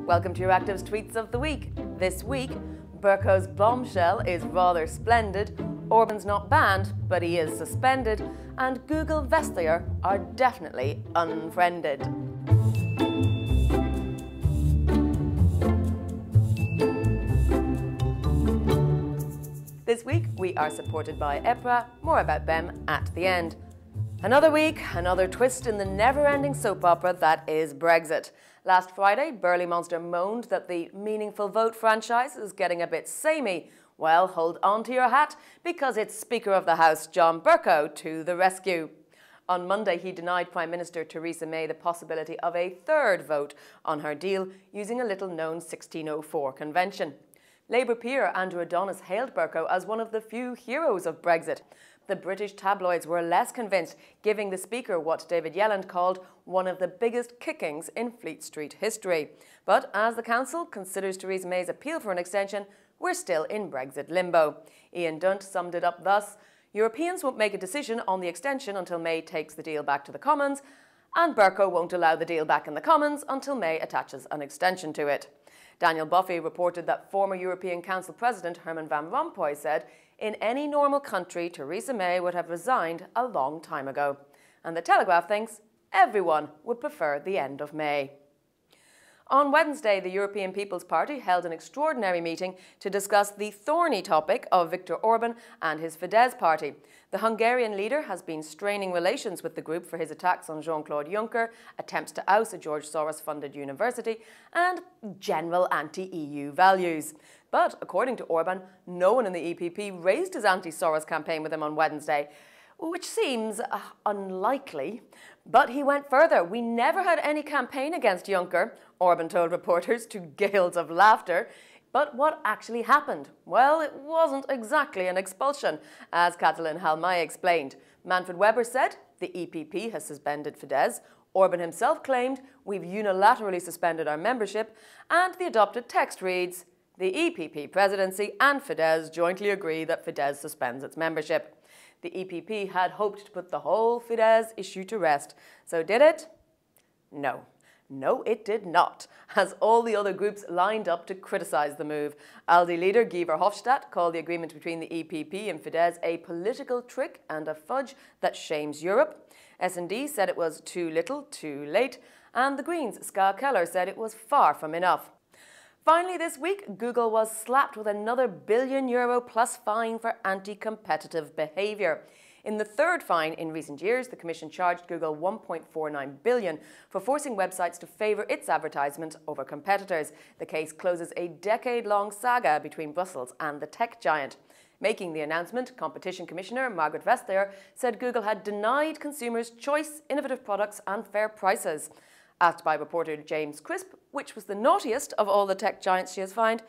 Welcome to Euractiv's Tweets of the Week. This week, Bercow's bombshell is rather splendid, Orban's not banned, but he is suspended, and Google and Vestager are definitely unfriended. This week, we are supported by EPRA. More about them at the end. Another week, another twist in the never-ending soap opera that is Brexit. Last Friday, Berlaymonster moaned that the meaningful vote franchise is getting a bit samey. Well, hold on to your hat, because it's Speaker of the House John Bercow to the rescue. On Monday, he denied Prime Minister Theresa May the possibility of a third vote on her deal using a little-known 1604 convention. Labour peer Andrew Adonis hailed Bercow as one of the few heroes of Brexit. The British tabloids were less convinced, giving the Speaker what David Yelland called one of the biggest kickings in Fleet Street history. But as the Council considers Theresa May's appeal for an extension, we're still in Brexit limbo. Ian Dunt summed it up thus: Europeans won't make a decision on the extension until May takes the deal back to the Commons, and Bercow won't allow the deal back in the Commons until May attaches an extension to it. Daniel Buffy reported that former European Council President Herman Van Rompuy said, in any normal country, Theresa May would have resigned a long time ago. And the Telegraph thinks everyone would prefer the end of May. On Wednesday, the European People's Party held an extraordinary meeting to discuss the thorny topic of Viktor Orban and his Fidesz party. The Hungarian leader has been straining relations with the group for his attacks on Jean-Claude Juncker, attempts to oust a George Soros-funded university, and general anti-EU values. But according to Orban, no one in the EPP raised his anti-Soros campaign with him on Wednesday, which seems unlikely. But he went further. We never had any campaign against Juncker, Orban told reporters to gales of laughter. But what actually happened? Well, it wasn't exactly an expulsion, as Catalin Halmay explained. Manfred Weber said the EPP has suspended Fidesz. Orban himself claimed we've unilaterally suspended our membership, and the adopted text reads, the EPP presidency and Fidesz jointly agree that Fidesz suspends its membership. The EPP had hoped to put the whole Fidesz issue to rest. So did it? No. No, it did not, as all the other groups lined up to criticise the move. ALDE leader Guy Verhofstadt called the agreement between the EPP and Fidesz a political trick and a fudge that shames Europe. S&D said it was too little, too late, and the Greens' Ska Keller said it was far from enough. Finally, this week, Google was slapped with another €1 billion plus fine for anti-competitive behaviour. In the third fine in recent years, the Commission charged Google $1.49 billion for forcing websites to favour its advertisements over competitors. The case closes a decade-long saga between Brussels and the tech giant. Making the announcement, Competition Commissioner Margaret Vestager said Google had denied consumers choice, innovative products and fair prices. Asked by reporter James Crisp which was the naughtiest of all the tech giants she has fined,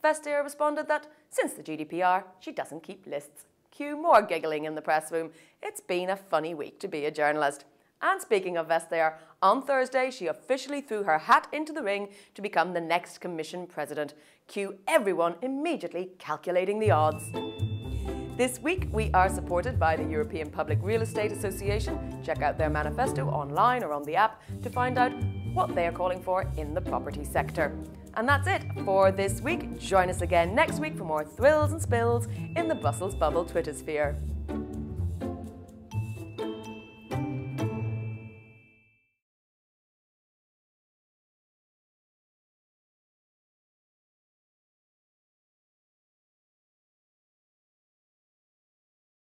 Vestager responded that since the GDPR, she doesn't keep lists. Cue more giggling in the press room. It's been a funny week to be a journalist. And speaking of Vestager, on Thursday she officially threw her hat into the ring to become the next Commission President. Cue everyone immediately calculating the odds. This week, we are supported by the European Public Real Estate Association. Check out their manifesto online or on the app to find out what they are calling for in the property sector. And that's it for this week. Join us again next week for more thrills and spills in the Brussels bubble Twitter sphere.